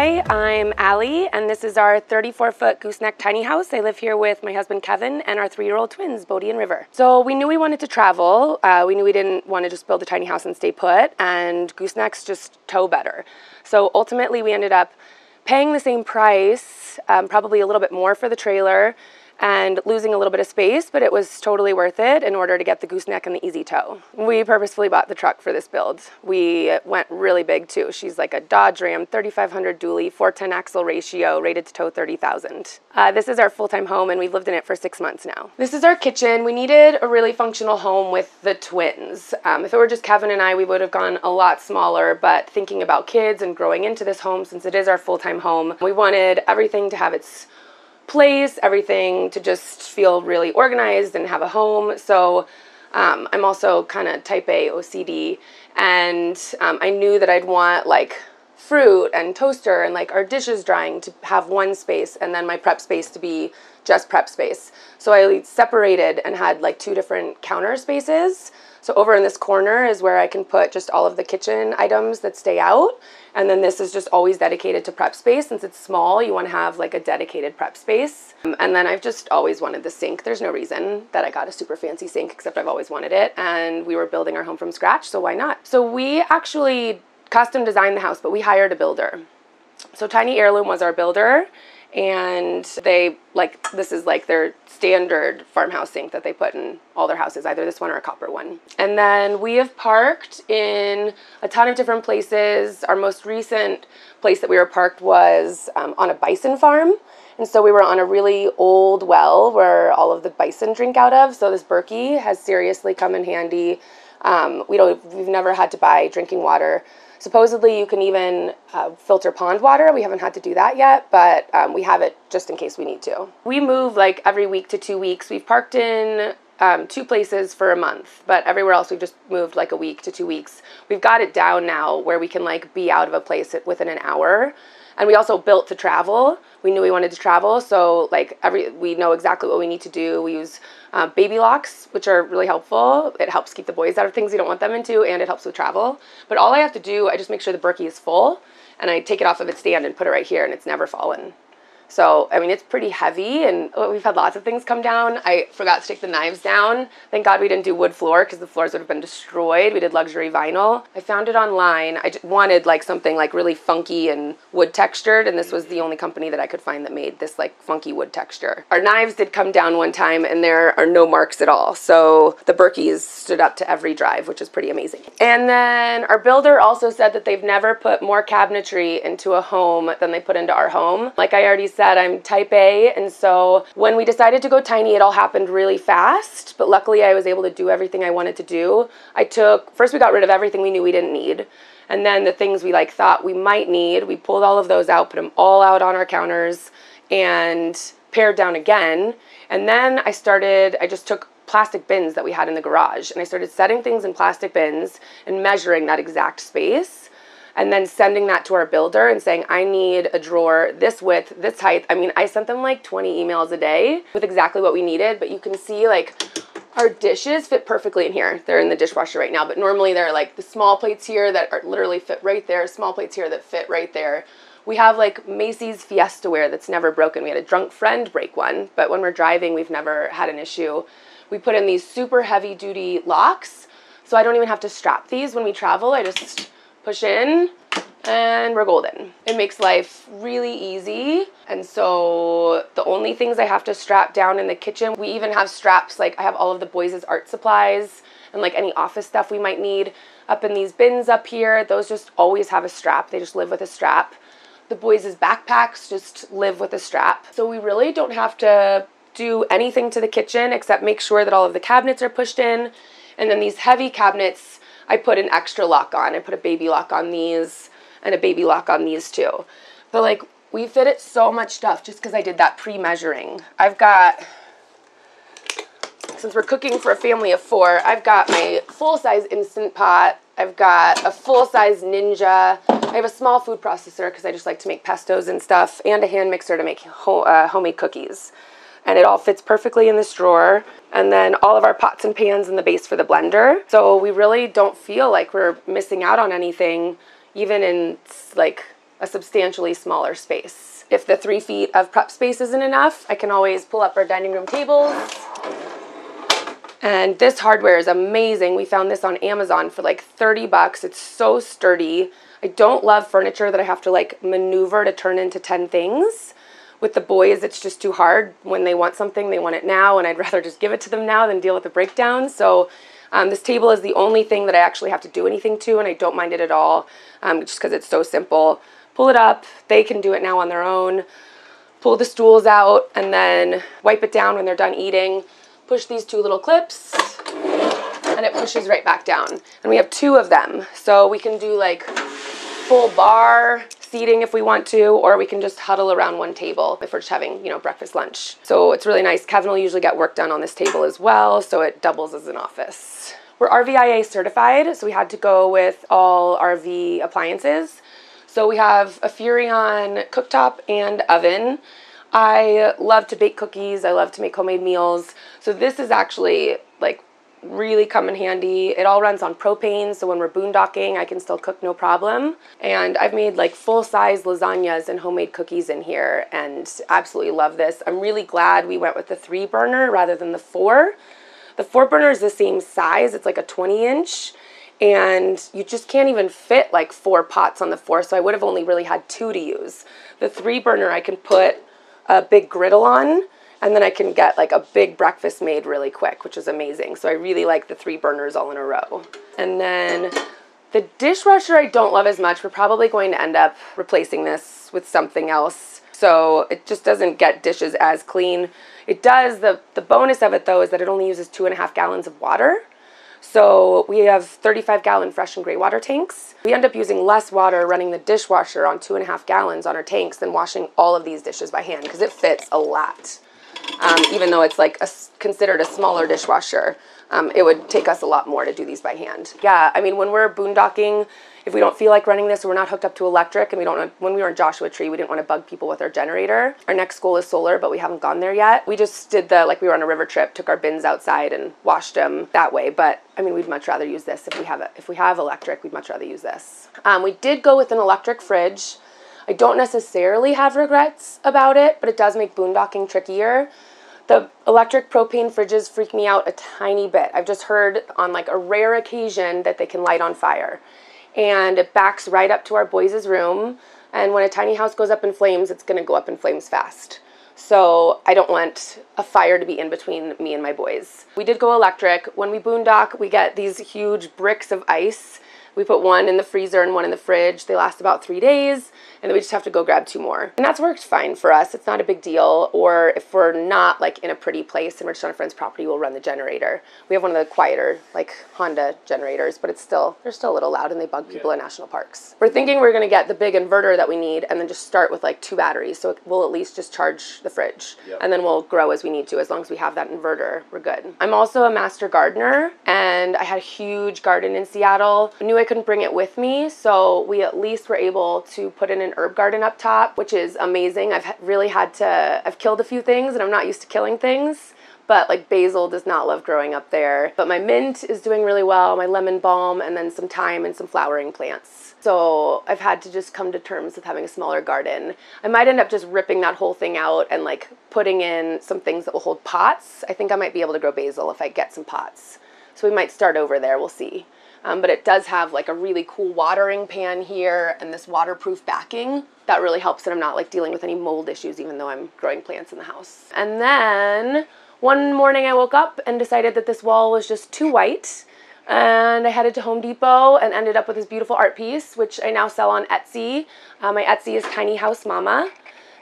Hi, I'm Allie, and this is our 34-foot gooseneck tiny house. I live here with my husband Kevin and our 3-year-old twins, Bodie and River. So we knew we wanted to travel. We knew we didn't want to just build a tiny house and stay put, and goosenecks just tow better. So ultimately we ended up paying the same price, probably a little bit more for the trailer, and losing a little bit of space, but it was totally worth it in order to get the gooseneck and the easy tow. We purposefully bought the truck for this build. We went really big too. She's like a Dodge Ram 3500 dually, 410 axle ratio, rated to tow 30,000. This is our full-time home, and we've lived in it for 6 months now. This is our kitchen. We needed a really functional home with the twins. If it were just Kevin and I, we would have gone a lot smaller, but thinking about kids and growing into this home, since it is our full-time home, we wanted everything to have its place, everything to just feel really organized and have a home. So I'm also kind of type A OCD, and I knew that I'd want like fruit and toaster and like our dishes drying to have one space, and then my prep space to be just prep space. So I separated and had like 2 different counter spaces. So over in this corner is where I can put just all of the kitchen items that stay out. And then this is just always dedicated to prep space. Since it's small, you want to have like a dedicated prep space. And then I've just always wanted the sink. There's no reason that I got a super fancy sink, except I've always wanted it. And we were building our home from scratch, so why not? So we actually custom designed the house, but we hired a builder. So Tiny Heirloom was our builder. And they, like, this is like their standard farmhouse sink that they put in all their houses, either this one or a copper one. And then we have parked in a ton of different places. Our most recent place that we were parked was on a bison farm. And so we were on a really old well where all of the bison drink out of. So this Berkey has seriously come in handy. We've never had to buy drinking water. Supposedly you can even filter pond water. We haven't had to do that yet, but we have it just in case we need to. We move like every week to 2 weeks. We've parked in 2 places for a month, but everywhere else we've just moved like a week to 2 weeks. We've got it down now where we can like be out of a place within an hour. And we also built to travel. We knew we wanted to travel, so like we know exactly what we need to do. We use baby locks, which are really helpful. It helps keep the boys out of things you don't want them into, and it helps with travel. But all I have to do, I just make sure the Berkey is full, and I take it off of its stand and put it right here, and it's never fallen. So, I mean, it's pretty heavy, and we've had lots of things come down. I forgot to take the knives down. Thank God we didn't do wood floor, because the floors would have been destroyed. We did luxury vinyl. I found it online. I just wanted like something like really funky and wood textured, and this was the only company that I could find that made this like funky wood texture. Our knives did come down one time, and there are no marks at all. So the Berkeys stood up to every drive, which is pretty amazing. And then our builder also said that they've never put more cabinetry into a home than they put into our home. Like I already said, I'm type A, and so when we decided to go tiny, it all happened really fast, but luckily I was able to do everything I wanted to do. First we got rid of everything we knew we didn't need, and then the things we like thought we might need, we pulled all of those out, put them all out on our counters, and pared down again. And then I just took plastic bins that we had in the garage, and I started setting things in plastic bins and measuring that exact space, and then sending that to our builder and saying, I need a drawer this width, this height. I mean, I sent them like 20 emails a day with exactly what we needed, but you can see like our dishes fit perfectly in here. They're in the dishwasher right now, but normally they're like the small plates here that are literally fit right there, small plates here that fit right there. We have like Macy's Fiesta ware that's never broken. We had a drunk friend break one, but when we're driving, we've never had an issue. We put in these super heavy duty locks, so I don't even have to strap these when we travel. I just push in, and we're golden. It makes life really easy. And so the only things I have to strap down in the kitchen, we even have straps, like I have all of the boys' art supplies and like any office stuff we might need up in these bins up here. Those just always have a strap. They just live with a strap. The boys' backpacks just live with a strap. So we really don't have to do anything to the kitchen except make sure that all of the cabinets are pushed in. And then these heavy cabinets, I put an extra lock on. I put a baby lock on these and a baby lock on these too. But like, we fitted so much stuff just because I did that pre-measuring. Since we're cooking for a family of 4, I've got my full-size Instant Pot. I've got a full-size Ninja. I have a small food processor because I just like to make pestos and stuff, and a hand mixer to make homemade cookies. And it all fits perfectly in this drawer. And then all of our pots and pans and the base for the blender. So we really don't feel like we're missing out on anything, even in like a substantially smaller space. If the 3 feet of prep space isn't enough, I can always pull up our dining room tables. And this hardware is amazing. We found this on Amazon for like 30 bucks. It's so sturdy. I don't love furniture that I have to like maneuver to turn into 10 things. With the boys, it's just too hard. When they want something, they want it now, and I'd rather just give it to them now than deal with the breakdown. So this table is the only thing that I actually have to do anything to, and I don't mind it at all, just because it's so simple. Pull it up. They can do it now on their own. Pull the stools out, and then wipe it down when they're done eating. Push these 2 little clips, and it pushes right back down. And we have 2 of them, so we can do like full bar seating if we want to, or we can just huddle around one table if we're just having, breakfast, lunch. So it's really nice. Kevin will usually get work done on this table as well, so it doubles as an office. We're RVIA certified, so we had to go with all RV appliances. So we have a Furrion cooktop and oven. I love to bake cookies. I love to make homemade meals. So this is actually like really come in handy. It all runs on propane, so when we're boondocking, I can still cook no problem. And I've made like full-size lasagnas and homemade cookies in here, and absolutely love this. I'm really glad we went with the 3 burner rather than the 4. The 4 burner is the same size. It's like a 20-inch, and you just can't even fit like 4 pots on the 4, so I would have only really had 2 to use. The 3 burner, I can put a big griddle on, and then I can get like a big breakfast made really quick, which is amazing. So I really like the 3 burners all in a row. And then the dishwasher I don't love as much. We're probably going to end up replacing this with something else, so it just doesn't get dishes as clean. It does, the bonus of it though is that it only uses 2.5 gallons of water. So we have 35-gallon fresh and gray water tanks. We end up using less water running the dishwasher on 2.5 gallons on our tanks than washing all of these dishes by hand, because it fits a lot. Even though it's like considered a smaller dishwasher, it would take us a lot more to do these by hand. Yeah, I mean, when we're boondocking, if we don't feel like running this, or we're not hooked up to electric, and when we were in Joshua Tree, we didn't want to bug people with our generator. Our next goal is solar, but we haven't gone there yet. We just did like we were on a river trip, took our bins outside and washed them that way. But I mean, we'd much rather use this if we have electric. We'd much rather use this. We did go with an electric fridge. I don't necessarily have regrets about it, but it does make boondocking trickier. The electric propane fridges freak me out a tiny bit. I've just heard on like a rare occasion that they can light on fire. And it backs right up to our boys' room. And when a tiny house goes up in flames, it's going to go up in flames fast. So I don't want a fire to be in between me and my boys. We did go electric. When we boondock, we get these huge bricks of ice. We put 1 in the freezer and 1 in the fridge. They last about 3 days, and then we just have to go grab 2 more. And that's worked fine for us. It's not a big deal. Or if we're not like in a pretty place and we're just on a friend's property, we'll run the generator. We have one of the quieter like Honda generators, but they're still a little loud, and they bug people in national parks. We're thinking we're going to get the big inverter that we need and then just start with like 2 batteries, so we'll at least just charge the fridge. And then we'll grow as we need to. As long as we have that inverter, we're good. I'm also a master gardener, and I had a huge garden in Seattle. I knew I couldn't bring it with me, so we at least were able to put in an herb garden up top, which is amazing. I've killed a few things, and I'm not used to killing things, but like basil does not love growing up there. But my mint is doing really well, my lemon balm, and then some thyme and some flowering plants. So I've had to just come to terms with having a smaller garden. I might end up just ripping that whole thing out and like putting in some things that will hold pots. I think I might be able to grow basil if I get some pots. So we might start over there, we'll see. But it does have like a really cool watering pan here and this waterproof backing. That really helps that I'm not like dealing with any mold issues, even though I'm growing plants in the house. And then one morning I woke up and decided that this wall was just too white. And I headed to Home Depot and ended up with this beautiful art piece, which I now sell on Etsy. My Etsy is Tiny House Mama.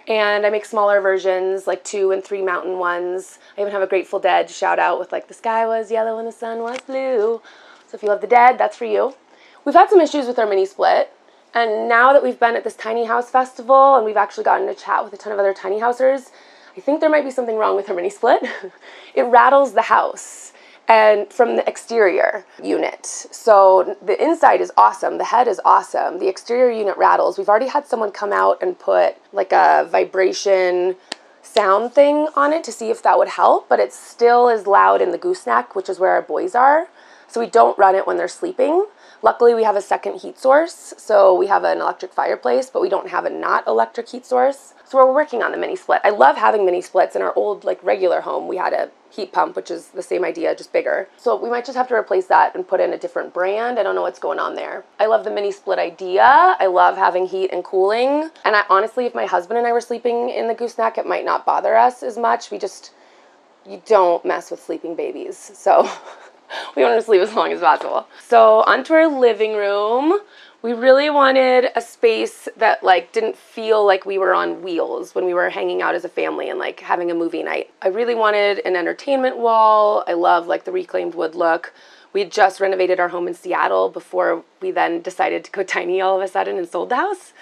And I make smaller versions, like 2 and 3 mountain ones. I even have a Grateful Dead shout out with like, the sky was yellow and the sun was blue. So if you love the Dead, that's for you. We've had some issues with our mini split, and now that we've been at this tiny house festival and we've actually gotten to chat with a ton of other tiny housers, I think there might be something wrong with her mini split. It rattles the house, and from the exterior unit. So the inside is awesome, the head is awesome, the exterior unit rattles. We've already had someone come out and put like a vibration sound thing on it to see if that would help, but it still is loud in the gooseneck, which is where our boys are. So we don't run it when they're sleeping, Luckily, we have a second heat source, so we have an electric fireplace, but we don't have a not electric heat source. So we're working on the mini split. I love having mini splits. In our old like regular home, we had a heat pump, which is the same idea, just bigger. So we might just have to replace that and put in a different brand. I don't know what's going on there. I love the mini split idea. I love having heat and cooling. And I honestly, if my husband and I were sleeping in the gooseneck, it might not bother us as much. You don't mess with sleeping babies. So we want to sleep as long as possible. So onto our living room. We really wanted a space that like didn't feel like we were on wheels when we were hanging out as a family and like having a movie night. I really wanted an entertainment wall. I love like the reclaimed wood look. We had just renovated our home in Seattle before we then decided to go tiny all of a sudden and sold the house.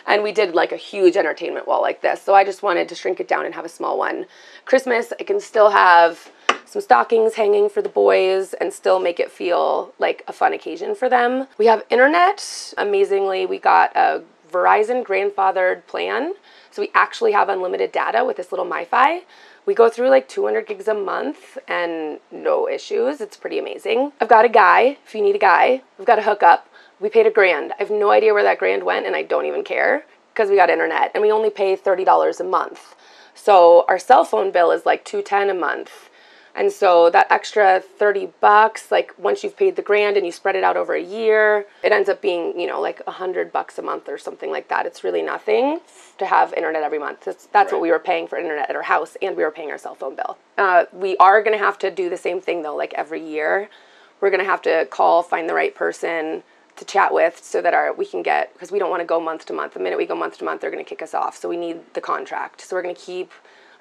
And we did like a huge entertainment wall like this. So I just wanted to shrink it down and have a small one. Christmas, I can still have some stockings hanging for the boys and still make it feel like a fun occasion for them. We have internet. Amazingly, we got a Verizon grandfathered plan. So we actually have unlimited data with this little MiFi. We go through like 200 gigs a month and no issues. It's pretty amazing. I've got a guy, if you need a guy. We've got a hookup. We paid $1,000. I have no idea where that $1,000 went, and I don't even care because we got internet, and we only pay $30 a month. So our cell phone bill is like $210 a month. And so that extra $30, like once you've paid the $1,000 and you spread it out over a year, it ends up being, you know, like $100 a month or something like that. It's really nothing to have internet every month. That's right. What we were paying for internet at our house, and we were paying our cell phone bill. We are going to have to do the same thing though, like every year. We're going to have to call, find the right person to chat with so that we can get, because we don't want to go month to month. The minute we go month to month, they're going to kick us off. So we need the contract. So we're going to keep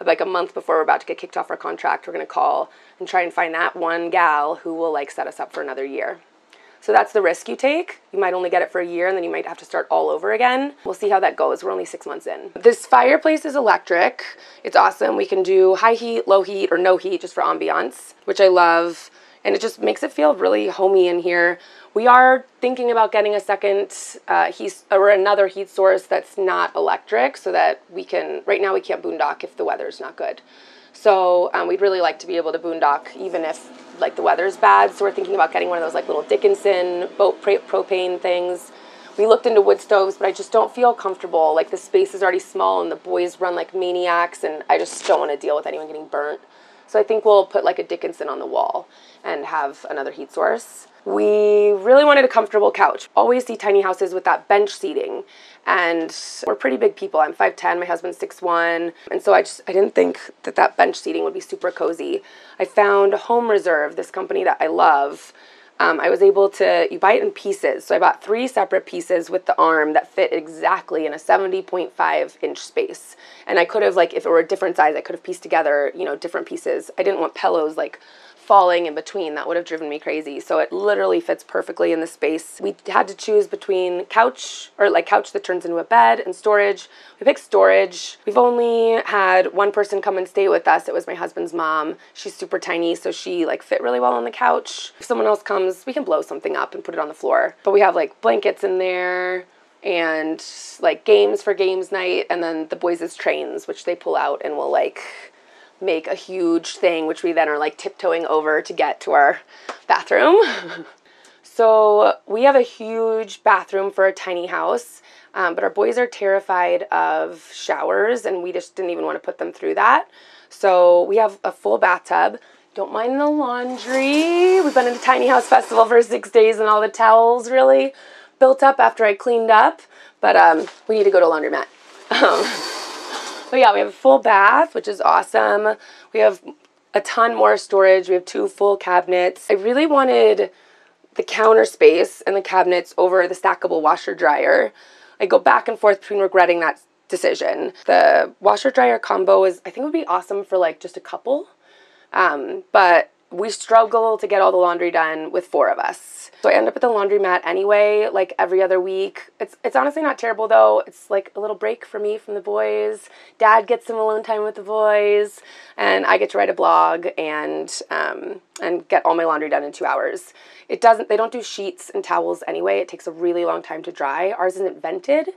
like a month before we're about to get kicked off our contract, we're going to call and try and find that one gal who will like set us up for another year. So that's the risk you take. You might only get it for a year and then you might have to start all over again. We'll see how that goes. We're only 6 months in. This fireplace is electric. It's awesome. We can do high heat, low heat, or no heat just for ambiance, which I love. And it just makes it feel really homey in here. We are thinking about getting a second another heat source that's not electric so that we can, right now we can't boondock if the weather's not good. So we'd really like to be able to boondock even if like the weather's bad. So we're thinking about getting one of those like little Dickinson boat propane things. We looked into wood stoves, but I just don't feel comfortable. Like the space is already small and the boys run like maniacs and I just don't want to deal with anyone getting burnt. So I think we'll put like a Dickinson on the wall and have another heat source. We really wanted a comfortable couch. Always see tiny houses with that bench seating. And we're pretty big people. I'm 5'10", my husband's 6'1". And so I didn't think that bench seating would be super cozy. I found Home Reserve, this company that I love. I was able to, you buy it in pieces. So I bought 3 separate pieces with the arm that fit exactly in a 70.5-inch space. And I could have, like, if it were a different size, I could have pieced together, you know, different pieces. I didn't want pillows, like, falling in between. That would have driven me crazy. So it literally fits perfectly in the space. We had to choose between couch that turns into a bed, and storage. We picked storage. We've only had one person come and stay with us. It was my husband's mom. She's super tiny, so she like fit really well on the couch. If someone else comes, we can blow something up and put it on the floor. But we have like blankets in there and like games for games night, and then the boys' trains, which they pull out and will like make a huge thing, which we then are like tiptoeing over to get to our bathroom. So we have a huge bathroom for a tiny house, but our boys are terrified of showers and we just didn't even want to put them through that. So we have a full bathtub. Don't mind the laundry. We've been at a tiny house festival for 6 days and all the towels really built up after I cleaned up, but we need to go to a laundromat. But yeah, we have a full bath, which is awesome. We have a ton more storage. We have 2 full cabinets. I really wanted the counter space and the cabinets over the stackable washer dryer. I go back and forth between regretting that decision. The washer dryer combo I think would be awesome for like just a couple. But we struggle to get all the laundry done with 4 of us. So I end up at the laundromat anyway, like every other week. It's honestly not terrible though. It's like a little break for me from the boys. Dad gets some alone time with the boys, and I get to write a blog and get all my laundry done in 2 hours. They don't do sheets and towels anyway. It takes a really long time to dry. Ours isn't vented,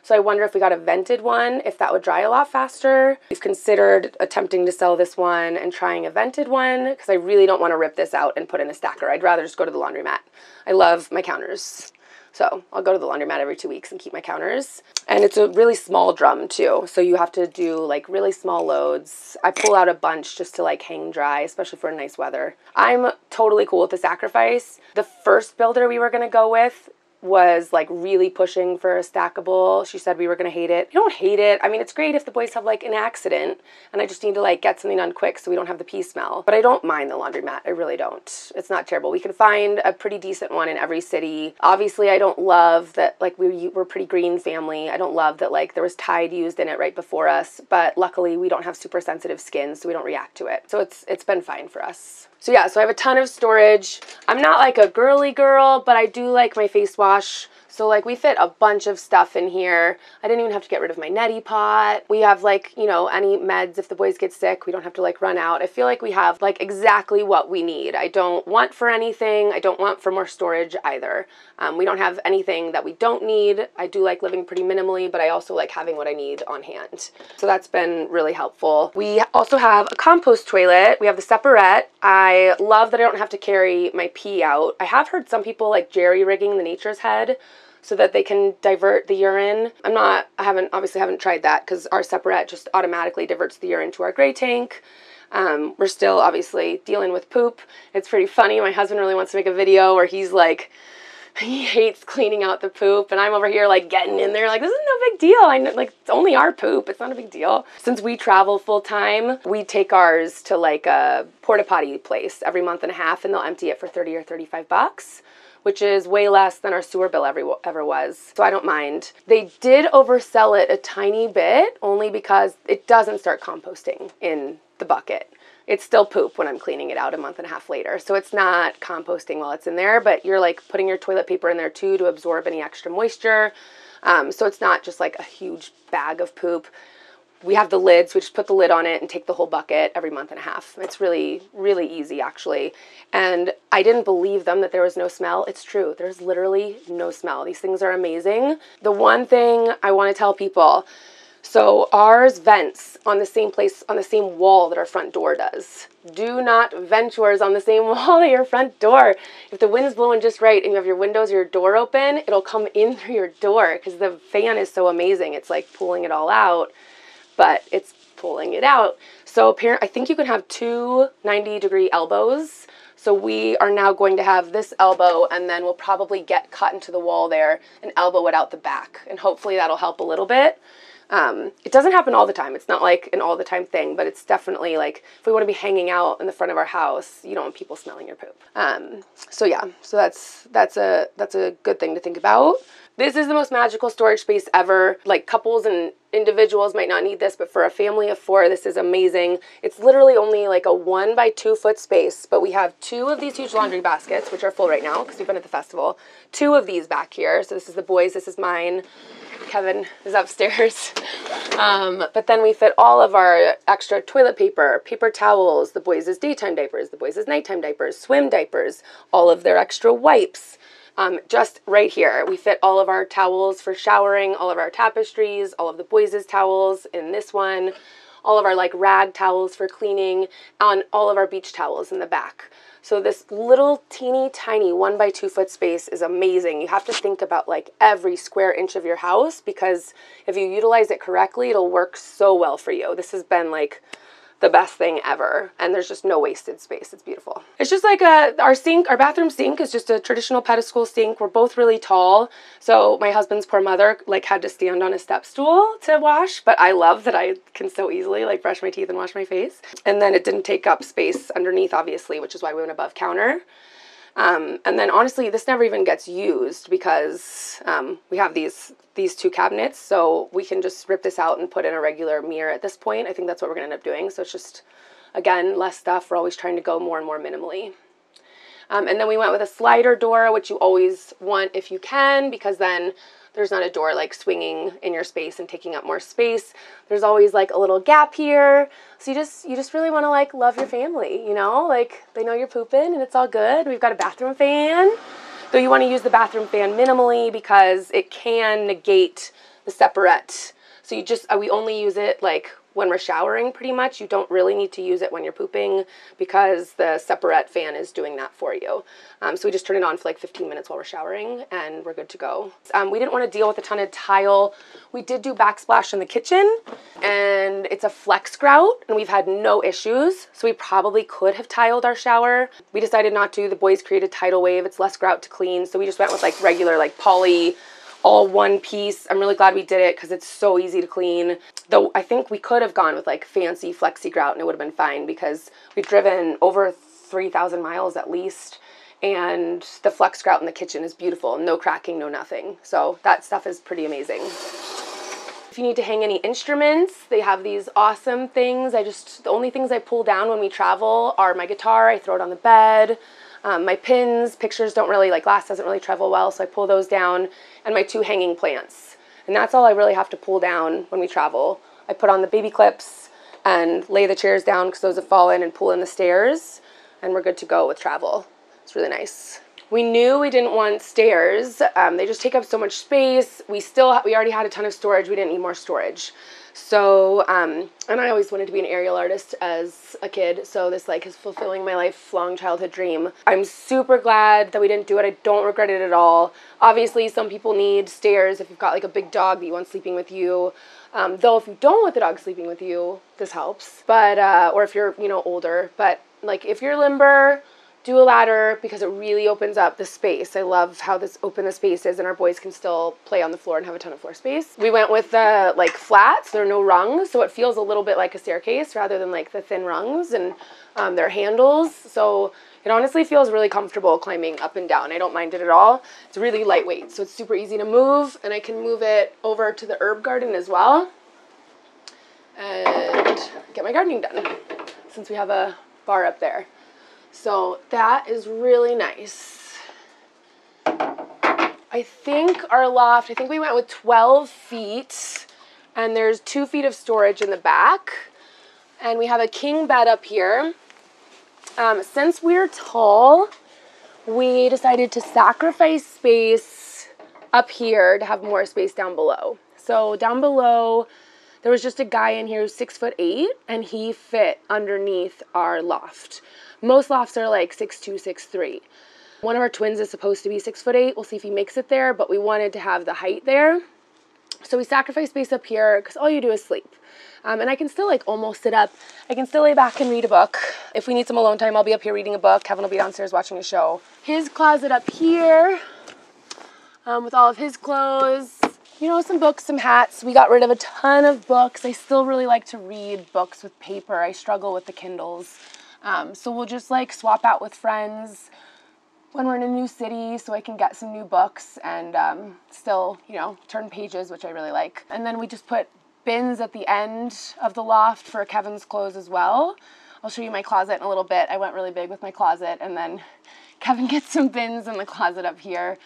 So I wonder if we got a vented one, if that would dry a lot faster. We've considered attempting to sell this one and trying a vented one because I really don't want to rip this out and put in a stacker. I'd rather just go to the laundromat. I love my counters. So I'll go to the laundromat every 2 weeks and keep my counters. And it's a really small drum too. So you have to do like really small loads. I pull out a bunch just to like hang dry, especially for nice weather. I'm totally cool with the sacrifice. The first builder we were going to go with was like really pushing for a stackable. She said we were going to hate it. I don't hate it. I mean, it's great if the boys have like an accident and I just need to like get something done quick so we don't have the pee smell. But I don't mind the laundromat. I really don't. It's not terrible. We can find a pretty decent one in every city. Obviously, I don't love that like we're a pretty green family. I don't love that like there was Tide used in it right before us, but luckily we don't have super sensitive skin, so we don't react to it. So it's been fine for us. So yeah, so I have a ton of storage. I'm not like a girly girl, but I do like my face wash. So like we fit a bunch of stuff in here. I didn't even have to get rid of my neti pot. We have like, you know, any meds if the boys get sick. We don't have to like run out. I feel like we have like exactly what we need. I don't want for anything. I don't want for more storage either. We don't have anything that we don't need. I do like living pretty minimally, but I also like having what I need on hand. So that's been really helpful. We also have a compost toilet. We have the separate. I love that I don't have to carry my pee out. I have heard some people like jerry-rigging the Nature's Head so that they can divert the urine. I obviously haven't tried that because our separate just automatically diverts the urine to our gray tank. We're still obviously dealing with poop. It's pretty funny. My husband really wants to make a video where he's like, he hates cleaning out the poop, and I'm over here like getting in there like, this is no big deal. I know, like, it's only our poop. It's not a big deal. Since we travel full time, we take ours to like a porta potty place every month and a half, and they'll empty it for 30 or 35 bucks. Which is way less than our sewer bill ever was. So I don't mind. They did oversell it a tiny bit, only because it doesn't start composting in the bucket. It's still poop when I'm cleaning it out a month and a half later. So it's not composting while it's in there, but you're like putting your toilet paper in there too to absorb any extra moisture. So it's not just like a huge bag of poop. We have the lid, so we just put the lid on it and take the whole bucket every month and a half. It's really, really easy, actually. And I didn't believe them that there was no smell. It's true. There's literally no smell. These things are amazing. The one thing I want to tell people, so ours vents on the same place, on the same wall that our front door does. Do not vent yours on the same wall as your front door. If the wind's blowing just right and you have your windows or your door open, it'll come in through your door because the fan is so amazing. It's like pulling it all out. But it's pulling it out. So apparently, I think you can have two 90-degree elbows. So we are now going to have this elbow, and then we'll probably get cut into the wall there and elbow it out the back. And hopefully that'll help a little bit. It doesn't happen all the time. It's not like an all the time thing, but it's definitely like if we want to be hanging out in the front of our house, you don't want people smelling your poop. So yeah, so that's a good thing to think about. This is the most magical storage space ever. Like couples and individuals might not need this, but for a family of 4, this is amazing. It's literally only like a 1 by 2 foot space, but we have 2 of these huge laundry baskets, which are full right now because we've been at the festival. 2 of these back here. So this is the boys, this is mine. Kevin is upstairs. But then we fit all of our extra toilet paper, paper towels, the boys' daytime diapers, the boys' nighttime diapers, swim diapers, all of their extra wipes. Just right here, we fit all of our towels for showering, all of our tapestries, all of the boys' towels in this one, all of our like rag towels for cleaning, and all of our beach towels in the back. So this little teeny tiny 1 by 2 foot space is amazing. You have to think about like every square inch of your house because if you utilize it correctly, it'll work so well for you. This has been like the best thing ever, and there's just no wasted space. It's beautiful. It's just like our bathroom sink is just a traditional pedestal sink. We're both really tall, so my husband's poor mother like had to stand on a step stool to wash, but I love that I can so easily like brush my teeth and wash my face. And then it didn't take up space underneath, obviously, which is why we went above counter. And then honestly, this never even gets used because we have these 2 cabinets, so we can just rip this out and put in a regular mirror at this point. I think that's what we're gonna end up doing. So it's just, again, less stuff. We're always trying to go more and more minimally. And then we went with a slider door, which you always want if you can, because then there's not a door like swinging in your space and taking up more space. There's always like a little gap here. So you just really want to like love your family, you know, like they know you're pooping and it's all good. We've got a bathroom fan, though you want to use the bathroom fan minimally because it can negate the separate. So you just, we only use it like when we're showering pretty much. You don't really need to use it when you're pooping because the separate fan is doing that for you. So we just turn it on for like 15 minutes while we're showering and we're good to go. We didn't want to deal with a ton of tile. We did do backsplash in the kitchen and it's a flex grout and we've had no issues. So we probably could have tiled our shower. We decided not to. The boys created tidal wave. It's less grout to clean. So we just went with like regular like poly, all one piece. I'm really glad we did it because it's so easy to clean. Though I think we could have gone with like fancy flexi grout and it would have been fine because we've driven over 3,000 miles at least. And the flex grout in the kitchen is beautiful. No cracking, no nothing. So that stuff is pretty amazing. If you need to hang any instruments, they have these awesome things. The only things I pull down when we travel are my guitar. I throw it on the bed. My pins, pictures don't really, like glass doesn't really travel well, so I pull those down, and my 2 hanging plants. And that's all I really have to pull down when we travel. I put on the baby clips and lay the chairs down because those have fallen and pull in the stairs, and we're good to go with travel. It's really nice. We knew we didn't want stairs. They just take up so much space. We already had a ton of storage. We didn't need more storage. So, and I always wanted to be an aerial artist as a kid, so this like is fulfilling my lifelong childhood dream. I'm super glad that we didn't do it. I don't regret it at all. Obviously, some people need stairs if you've got like a big dog that you want sleeping with you. Though if you don't want the dog sleeping with you, this helps. But, or if you're, older, but like if you're limber, do a ladder because it really opens up the space. I love how open the space is and our boys can still play on the floor and have a ton of floor space. We went with the like flats. There are no rungs, so it feels a little bit like a staircase rather than like the thin rungs, and there are handles. So it honestly feels really comfortable climbing up and down. I don't mind it at all. It's really lightweight, so it's super easy to move, and I can move it over to the herb garden as well and get my gardening done since we have a bar up there. So that is really nice. I think our loft, we went with 12 feet and there's 2 feet of storage in the back. And we have a king bed up here. Since we're tall, we decided to sacrifice space up here to have more space down below. So down below, there was just a guy in here who's 6'8", and he fit underneath our loft. Most lofts are like 6'2", 6'3". One of our twins is supposed to be 6'8". We'll see if he makes it there, but we wanted to have the height there. So we sacrificed space up here because all you do is sleep. And I can still like almost sit up. I can still lay back and read a book. If we need some alone time, I'll be up here reading a book. Kevin will be downstairs watching a show. His closet up here with all of his clothes. Some books, some hats. We got rid of a ton of books. I still really like to read books with paper. I struggle with the Kindles. So we'll just like swap out with friends when we're in a new city so I can get some new books and still, turn pages, which I really like. And then we just put bins at the end of the loft for Kevin's clothes as well. I'll show you my closet in a little bit. I went really big with my closet, and then Kevin gets some bins in the closet up here.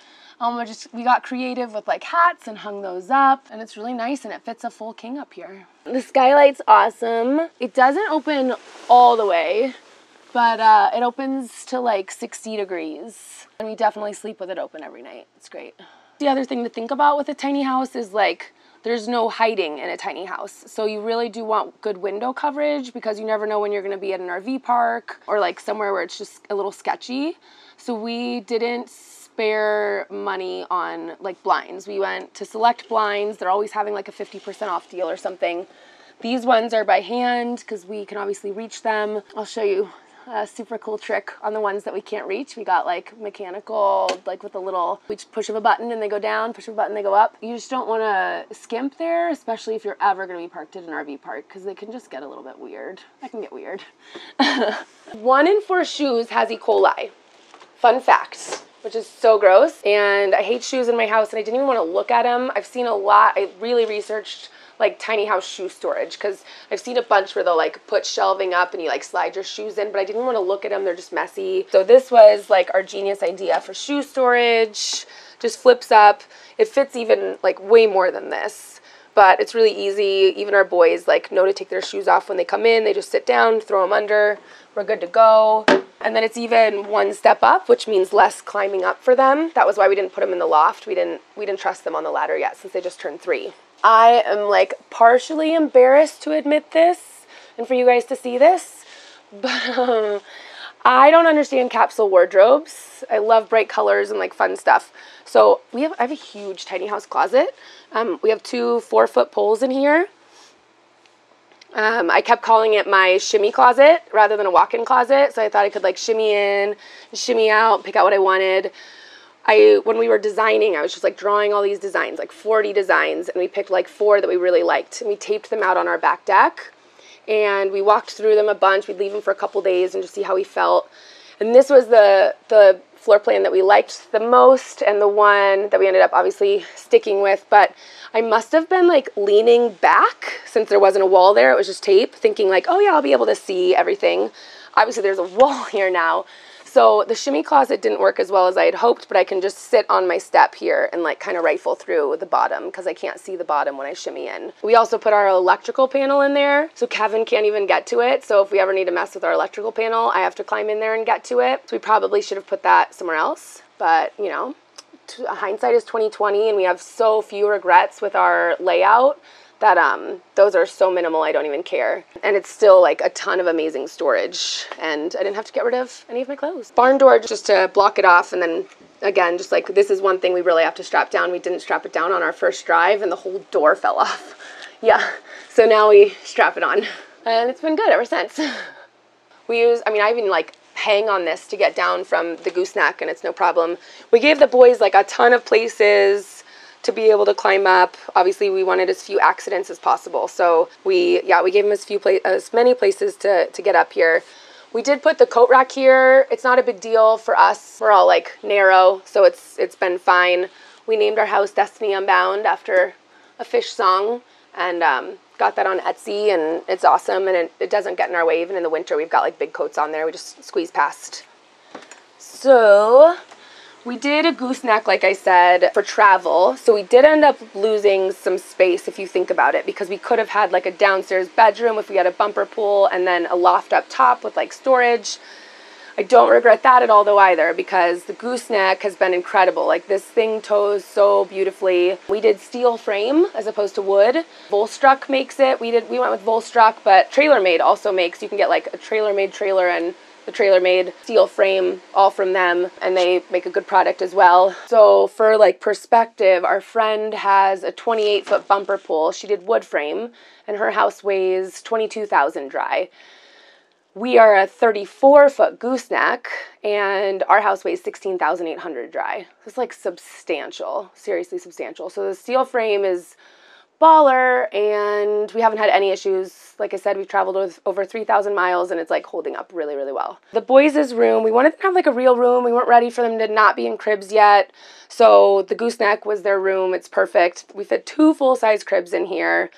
We got creative with like hats and hung those up, and it's really nice and it fits a full king up here. The skylight's awesome. It doesn't open all the way, but it opens to like 60 degrees, and we definitely sleep with it open every night. It's great. The other thing to think about with a tiny house is like there's no hiding in a tiny house. So you really do want good window coverage because you never know when you're going to be at an RV park or like somewhere where it's just a little sketchy. So we didn't spare money on like blinds. We went to Select Blinds. They're always having like a 50% off deal or something. These ones are by hand because we can obviously reach them. I'll show you a super cool trick on the ones that we can't reach. We got like mechanical, like with a little, we just push of a button and they go down, push of a button, they go up. You just don't want to skimp there, especially if you're ever going to be parked at an RV park because they can just get a little bit weird. That can get weird. 1 in 4 shoes has E. coli. Fun fact. Which is so gross. And I hate shoes in my house and I didn't even want to look at them. I've seen a lot. I really researched like tiny house shoe storage because I've seen a bunch where they'll like put shelving up and you like slide your shoes in, but I didn't want to look at them. They're just messy. So this was like our genius idea for shoe storage. Just flips up. It fits even like way more than this, but it's really easy. Even our boys like know to take their shoes off when they come in. They just sit down, throw them under. We're good to go. And then it's even one step up, which means less climbing up for them. That was why we didn't put them in the loft. We didn't trust them on the ladder yet since they just turned 3. I am like partially embarrassed to admit this and for you guys to see this, but I don't understand capsule wardrobes. I love bright colors and like fun stuff. So I have a huge tiny house closet. We have 2 4-foot poles in here. I kept calling it my shimmy closet rather than a walk-in closet. So I thought I could like shimmy in, shimmy out, pick out what I wanted. When we were designing, I was just like drawing all these designs, like 40 designs, and we picked like 4 that we really liked. And we taped them out on our back deck and we walked through them a bunch. We'd leave them for a couple days and just see how we felt. And this was the floor plan that we liked the most and the one that we ended up obviously sticking with. But I must have been like leaning back since there wasn't a wall there. It was just tape, thinking like, oh yeah, I'll be able to see everything. Obviously there's a wall here now. So the shimmy closet didn't work as well as I had hoped, but I can just sit on my step here and like kind of rifle through the bottom because I can't see the bottom when I shimmy in. We also put our electrical panel in there, so Kevin can't even get to it. So if we ever need to mess with our electrical panel, I have to climb in there and get to it. So we probably should have put that somewhere else, but you know, hindsight is 20/20, and we have so few regrets with our layout that those are so minimal I don't even care. And it's still like a ton of amazing storage, and I didn't have to get rid of any of my clothes. Barn door just to block it off, and then again, just like this is one thing we really have to strap down. We didn't strap it down on our first drive and the whole door fell off. Yeah, so now we strap it on and it's been good ever since. I even like hang on this to get down from the gooseneck and it's no problem. We gave the boys like a ton of places to be able to climb up. Obviously we wanted as few accidents as possible, so we gave them as many places to get up here. We did put the coat rack here. It's not a big deal for us. We're all like narrow, so it's been fine. We named our house Destiny Unbound after a fish song, and got that on Etsy, and it's awesome, and it doesn't get in our way. Even in the winter we've got like big coats on there. We just squeeze past. So we did a gooseneck, like I said, for travel. So we did end up losing some space if you think about it, because we could have had like a downstairs bedroom if we had a bumper pool and then a loft up top with like storage. I don't regret that at all though either, because the gooseneck has been incredible. Like this thing tows so beautifully. We did steel frame as opposed to wood. Volstruck makes it. We went with Volstruck, but TrailerMade also makes. You can get like a TrailerMade trailer and the TrailerMade steel frame, all from them, and they make a good product as well. So for like perspective, our friend has a 28-foot bumper pool. She did wood frame, and her house weighs 22,000 dry. We are a 34-foot gooseneck, and our house weighs 16,800 dry. It's like substantial, seriously substantial. So the steel frame is baller, and we haven't had any issues. Like I said, we've traveled with over 3,000 miles, and it's like holding up really, really well. The boys' room, we wanted to have like a real room. We weren't ready for them to not be in cribs yet. So the gooseneck was their room. It's perfect. We fit 2 full-size cribs in here.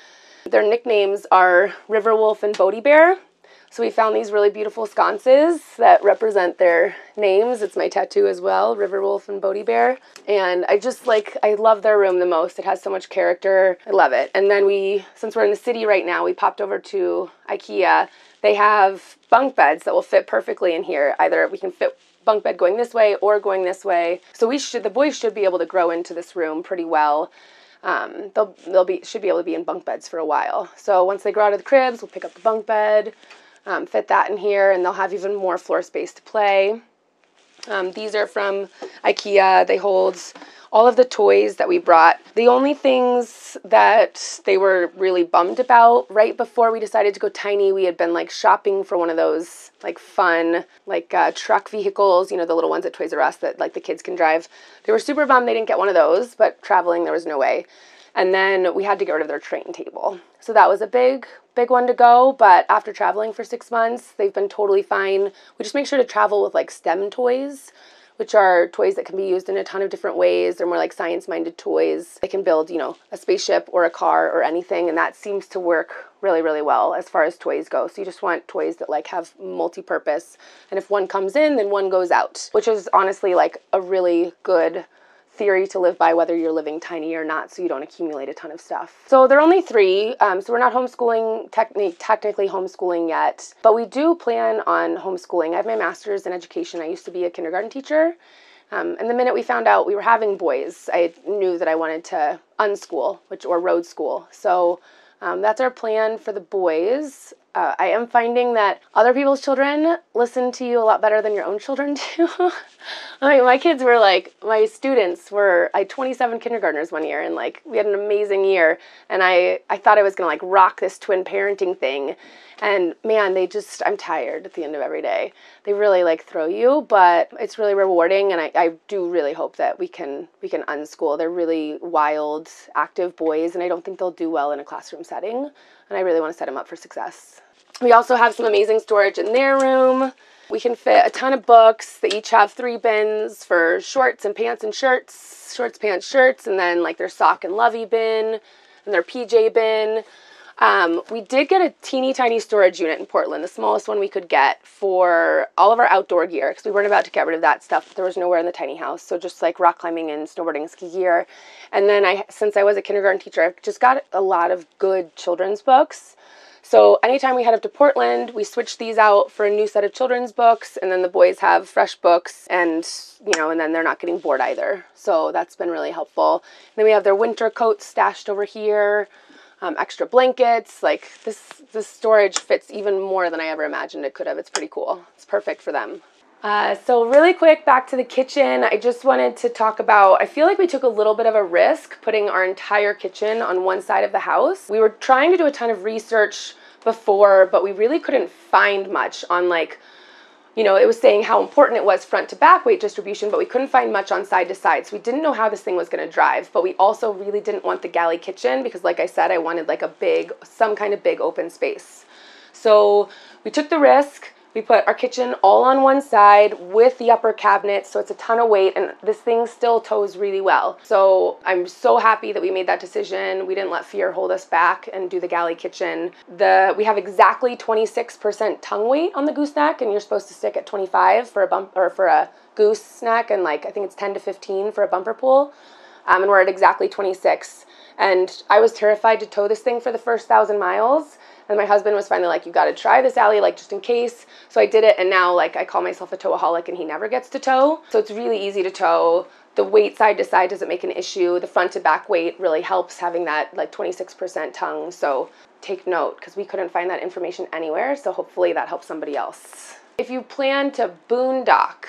Their nicknames are Riverwolf and Bodie Bear. So we found these really beautiful sconces that represent their names. It's my tattoo as well, Riverwolf and Bodie Bear. And I love their room the most. It has so much character. I love it. And then since we're in the city right now, we popped over to IKEA. They have bunk beds that will fit perfectly in here. Either we can fit bunk bed going this way or going this way. So the boys should be able to grow into this room pretty well. Should be able to be in bunk beds for a while. So once they grow out of the cribs, we'll pick up the bunk bed, fit that in here, and they'll have even more floor space to play. These are from IKEA. They hold all of the toys that we brought. The only things that they were really bummed about right before we decided to go tiny, we had been like shopping for one of those like fun truck vehicles, you know, the little ones at Toys R Us that like the kids can drive. They were super bummed they didn't get one of those, but traveling there was no way. And then we had to get rid of their train table. So that was a big one to go, but after traveling for 6 months, they've been totally fine. We just make sure to travel with like STEM toys, which are toys that can be used in a ton of different ways. They're more like science-minded toys. They can build, you know, a spaceship or a car or anything, and that seems to work really, really well as far as toys go. So you just want toys that like have multi-purpose, and if one comes in, then one goes out, which is honestly like a really good theory to live by whether you're living tiny or not, so you don't accumulate a ton of stuff. So they're only 3, so we're not homeschooling, technically homeschooling yet, but we do plan on homeschooling. I have my master's in education. I used to be a kindergarten teacher, and the minute we found out we were having boys, I knew that I wanted to unschool, or road school. So that's our plan for the boys. I am finding that other people's children listen to you a lot better than your own children do. I mean, my kids were like, my students were, I had 27 kindergartners one year, and like, we had an amazing year, and I thought I was gonna like rock this twin parenting thing, and man, I'm tired at the end of every day. They really like throw you, but it's really rewarding, and I do really hope that we can unschool. They're really wild, active boys, and I don't think they'll do well in a classroom setting, and I really want to set them up for success. We also have some amazing storage in their room. We can fit a ton of books. They each have 3 bins for shorts and pants and shirts, shorts, pants, shirts, and then like their sock and lovey bin and their PJ bin. We did get a teeny tiny storage unit in Portland, the smallest one we could get, for all of our outdoor gear, because we weren't about to get rid of that stuff. There was nowhere in the tiny house, so just like rock climbing and snowboarding and ski gear. And then since I was a kindergarten teacher, I've just got a lot of good children's books. So anytime we head up to Portland, we switch these out for a new set of children's books, and then the boys have fresh books, and and then they're not getting bored either. So that's been really helpful. And then we have their winter coats stashed over here, extra blankets. Like this storage fits even more than I ever imagined it could have. It's pretty cool. It's perfect for them. So really quick, back to the kitchen. I just wanted to talk about, I feel like we took a little bit of a risk putting our entire kitchen on one side of the house. We were trying to do a ton of research before, but we really couldn't find much on like, it was saying how important it was front to back weight distribution, but we couldn't find much on side to side. So we didn't know how this thing was going to drive, but we also really didn't want the galley kitchen because like I said, I wanted like some kind of big open space. So we took the risk. We put our kitchen all on one side with the upper cabinet, so it's a ton of weight, and this thing still tows really well. So I'm so happy that we made that decision. We didn't let fear hold us back and do the galley kitchen. We have exactly 26% tongue weight on the gooseneck, and you're supposed to stick at 25 for a gooseneck, and like I think it's 10 to 15 for a bumper pull, and we're at exactly 26. And I was terrified to tow this thing for the first 1,000 miles. And my husband was finally like, you got to try this, Allie, like just in case. So I did it, and now like I call myself a towaholic, and he never gets to tow. So it's really easy to tow. The weight side to side doesn't make an issue. The front to back weight really helps having that like 26% tongue. So take note, because we couldn't find that information anywhere. So hopefully that helps somebody else. If you plan to boondock,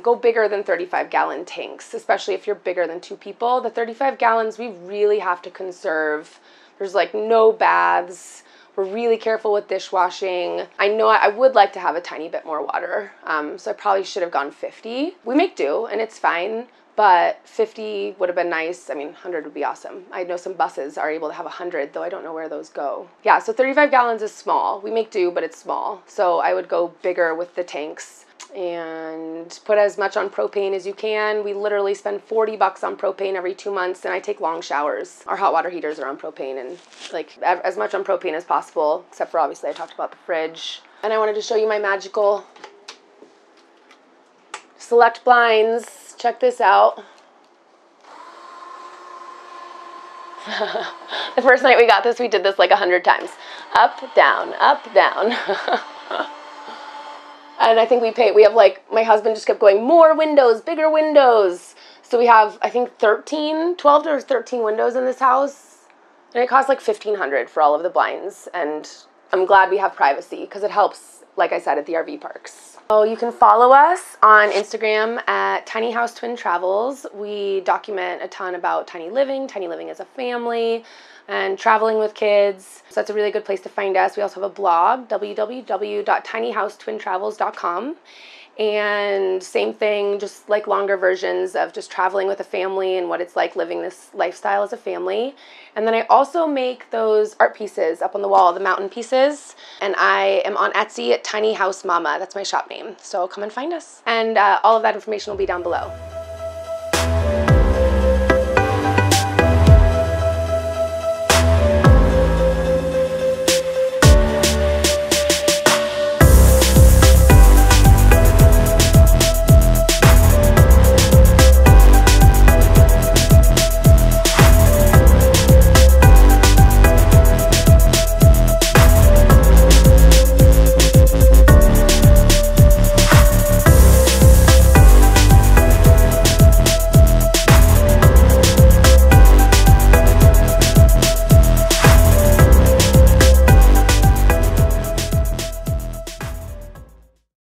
go bigger than 35-gallon tanks, especially if you're bigger than 2 people. The 35 gallons, we really have to conserve. There's like no baths. We're really careful with dishwashing. I know I would like to have a tiny bit more water, so I probably should have gone 50. We make do, and it's fine, but 50 would have been nice. I mean, 100 would be awesome. I know some buses are able to have 100, though I don't know where those go. Yeah, so 35 gallons is small. We make do, but it's small. So I would go bigger with the tanks and put as much on propane as you can. We literally spend $40 on propane every 2 months, and I take long showers. Our hot water heaters are on propane, and like as much on propane as possible, except for obviously I talked about the fridge. And I wanted to show you my magical select blinds. Check this out. The first night we got this, we did this like 100 times. Up, down, up, down. And I think we have like, my husband just kept going, more windows, bigger windows. So we have, I think 12 to 13 windows in this house. And it costs like $1,500 for all of the blinds. And I'm glad we have privacy because it helps, like I said, at the RV parks. So you can follow us on Instagram at Tiny House Twin Travels. We document a ton about tiny living as a family, and traveling with kids. So that's a really good place to find us. We also have a blog, www.tinyhousetwintravels.com. And same thing, just like longer versions of just traveling with a family and what it's like living this lifestyle as a family. And then I also make those art pieces up on the wall, the mountain pieces. And I am on Etsy at Tiny House Mama. That's my shop name. So come and find us. And all of that information will be down below.